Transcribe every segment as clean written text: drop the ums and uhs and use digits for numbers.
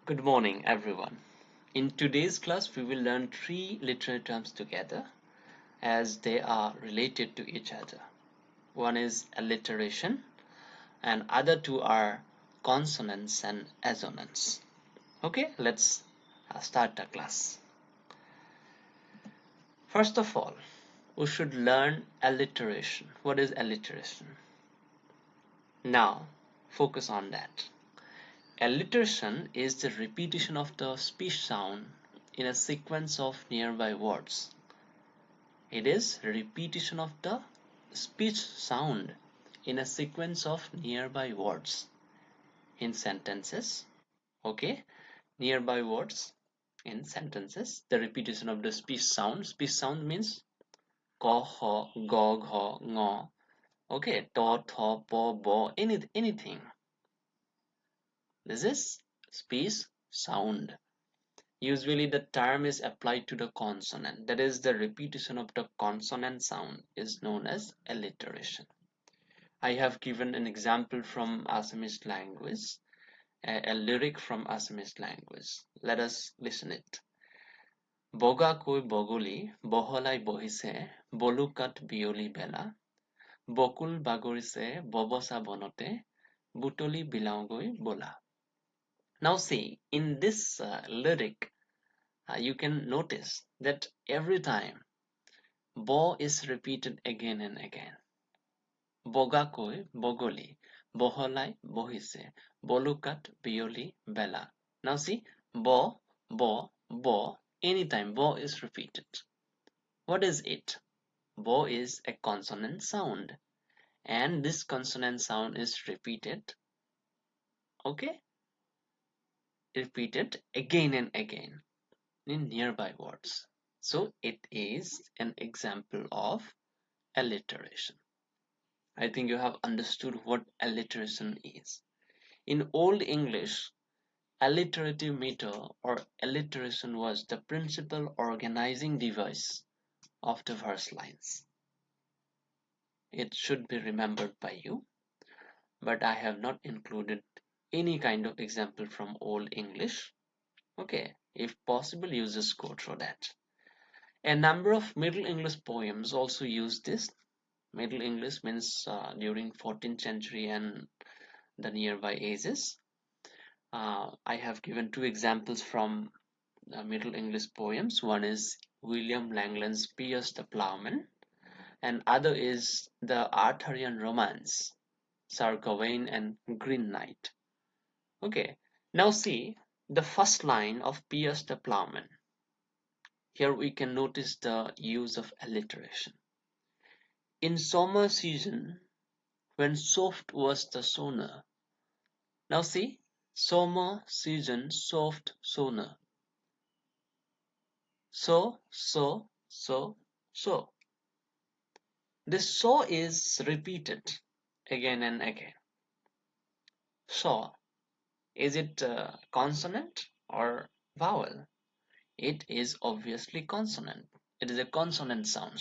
Good morning, everyone. In today's class, we will learn three literary terms together as they are related to each other. One is alliteration, and other two are consonance and assonance. Okay, let's start the class. First of all, we should learn alliteration. What is alliteration? Now, focus on that. Alliteration is the repetition of the speech sound in a sequence of nearby words. It is repetition of the speech sound in a sequence of nearby words in sentences. Okay, nearby words in sentences. The repetition of the speech sound. Speech sound means ko, ho, go, gho, ngo. Okay, to, tho, po, bo, anything. This is speech sound. Usually the term is applied to the consonant. That is, the repetition of the consonant sound is known as alliteration. I have given an example from Assamese language, a lyric from Assamese language. Let us listen it. Bogaকৈ bogoli boholai বহিছে বলুকাত বিয়লি বেলা বকুল বাগৰিছে ববচা বনতে বুটলি বিলাওগৈ bola. Now see, in this lyric, you can notice that every time bo is repeated again and again. Bogaকৈ bogoli boholai bohise bolukat bioli bela. Now see, bo, anytime bo is repeated. What is it? Bo is a consonant sound, and this consonant sound is repeated, okay, repeated again and again in nearby words. So it is an example of alliteration. I think you have understood what alliteration is. In Old English, alliterative meter or alliteration was the principal organizing device of the verse lines. It should be remembered by you, but I have not included any kind of example from Old English. Okay, if possible, use this code for that. A number of Middle English poems also use this. Middle English means during 14th century and the nearby ages. I have given two examples from Middle English poems. One is William Langland's Piers the Plowman, and other is the Arthurian romance, Sir Gawain and Green Knight. Okay, now see the first line of Piers the Plowman. Here we can notice the use of alliteration. In summer season, when soft was the sower. Now see, summer season, soft sower. So. This so is repeated again and again. So, is it a consonant or vowel? It is obviously consonant. It is a consonant sound.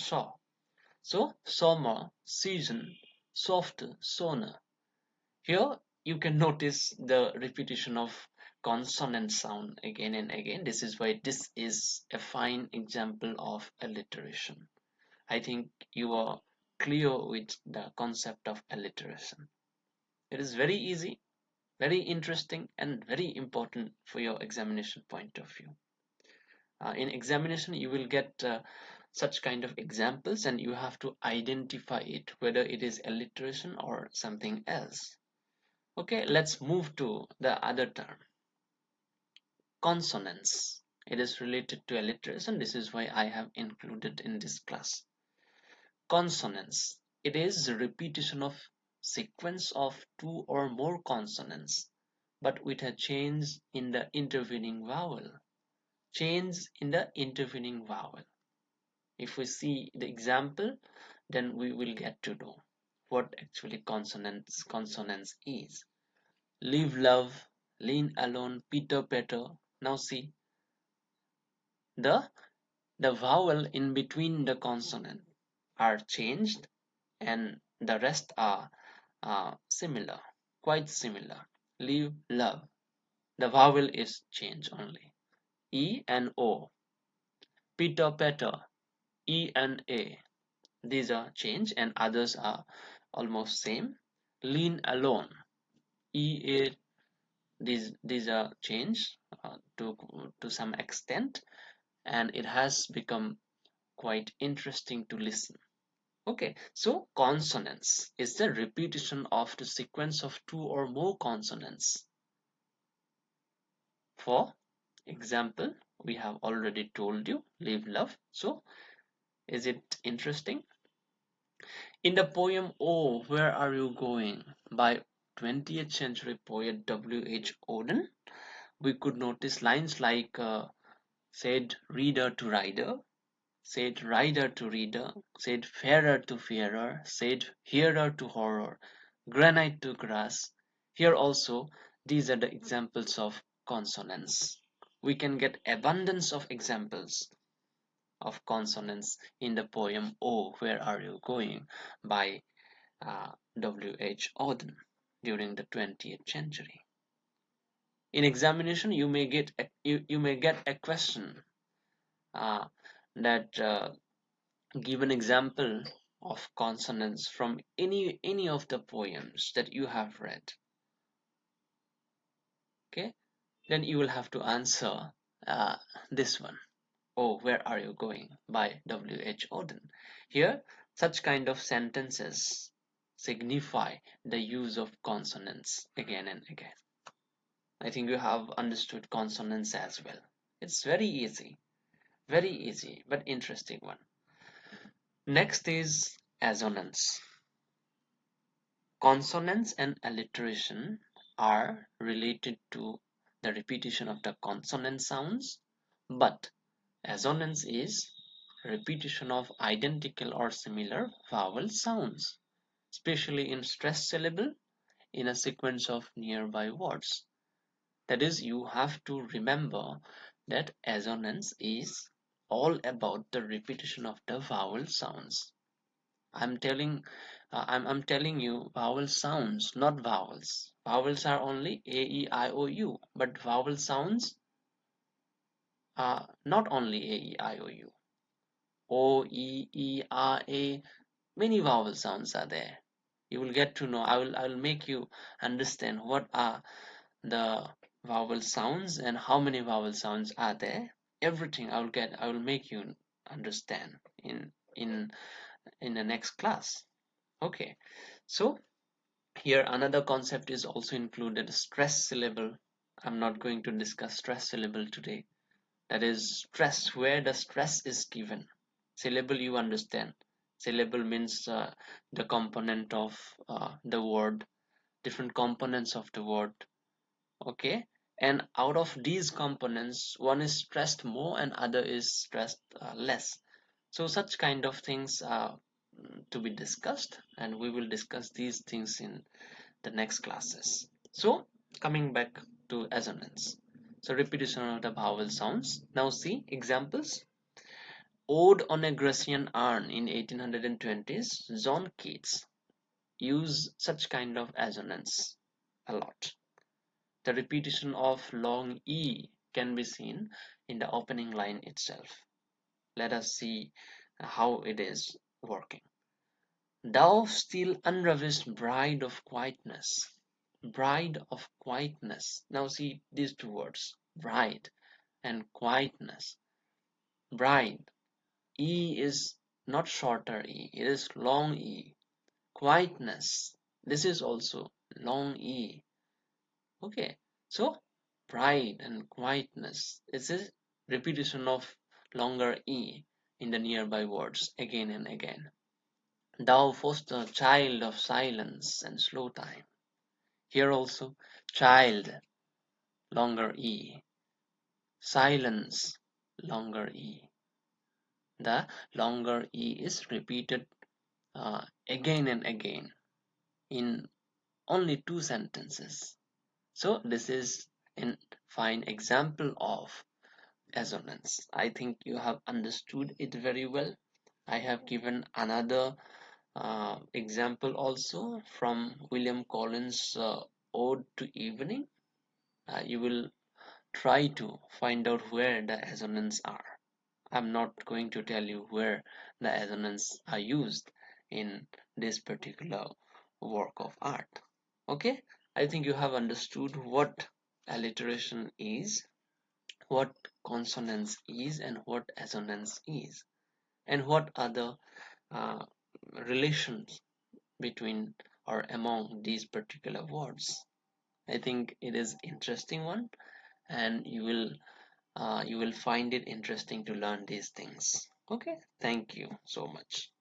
So summer, season, soft, sonar. Here you can notice the repetition of consonant sound again and again. This is why this is a fine example of alliteration. I think you are clear with the concept of alliteration. It is very easy, very interesting, and very important for your examination point of view. In examination, you will get such kind of examples, and you have to identify it, whether it is alliteration or something else. Okay, let's move to the other term, consonance. It is related to alliteration. This is why I have included in this class. Consonance. It is a repetition of sequence of two or more consonants, but with a change in the intervening vowel. Change in the intervening vowel. If we see the example, then we will get to know what actually consonance is. Live, love, lean alone, Peter, Peter. Now see the vowel in between the consonant are changed, and the rest are similar, quite similar. Live, love. The vowel is changed only. E and O. Peter, Peter. E and A. These are changed and others are almost same. Lean alone. E A. These are changed to some extent, and it has become quite interesting to listen. Okay, so consonance is the repetition of the sequence of two or more consonants. For example, we have already told you live, love. So is it interesting? In the poem Oh, Where Are You Going by 20th century poet W.H. Auden, we could notice lines like said reader to rider, said rider to reader, said fairer to fairer, said hearer to horror, granite to grass. Here also, these are the examples of consonants. We can get abundance of examples of consonants in the poem Oh, Where Are You Going by W.H. Auden during the 20th century. In examination, you may get a question uh, that give an example of consonants from any of the poems that you have read. Okay, then you will have to answer this one. Oh, Where Are You Going by W.H. Auden. Here, such kind of sentences signify the use of consonants again and again. I think you have understood consonants as well. It's very easy, but interesting one. Next is assonance. Consonance and alliteration are related to the repetition of the consonant sounds, but assonance is repetition of identical or similar vowel sounds, especially in stressed syllable in a sequence of nearby words. That is, you have to remember that assonance is all about the repetition of the vowel sounds. I'm telling I'm telling you vowel sounds, not vowels. Vowels are only A, E, I, O, U, but vowel sounds are not only A, E, I, O, U. O, E, R, A, many vowel sounds are there. You will get to know. I will make you understand what are the vowel sounds and how many vowel sounds are there. Everything I will make you understand in the next class. Okay, so here another concept is also included, stress syllable. I'm not going to discuss stress syllable today. That is stress, where the stress is given. Syllable you understand. Syllable means the component of the word, different components of the word. Okay, and out of these components, one is stressed more and other is stressed less. So such kind of things are to be discussed, and we will discuss these things in the next classes. So coming back to assonance, so repetition of the vowel sounds. Now see examples. Ode on a Grecian urn in 1820s, John Keats used such kind of assonance a lot. The repetition of long E can be seen in the opening line itself. Let us see how it is working. Thou still unravished bride of quietness. Bride of quietness. Now see these two words, bride and quietness. Bride. E is not shorter E, it is long E. Quietness. This is also long E. Okay, so pride and quietness is a repetition of longer E in the nearby words again and again. Thou foster child of silence and slow time. Here also, child, longer E. Silence, longer E. The longer E is repeated again and again in only two sentences. So this is a fine example of assonance. I think you have understood it very well. I have given another example also from William Collins' Ode to Evening. you will try to find out where the assonants are. I'm not going to tell you where the assonants are used in this particular work of art. Okay, I think you have understood what alliteration is, what consonance is, and what assonance is, and what are the uh, relations between or among these particular words. I think it is interesting one, and you will find it interesting to learn these things. Okay, thank you so much.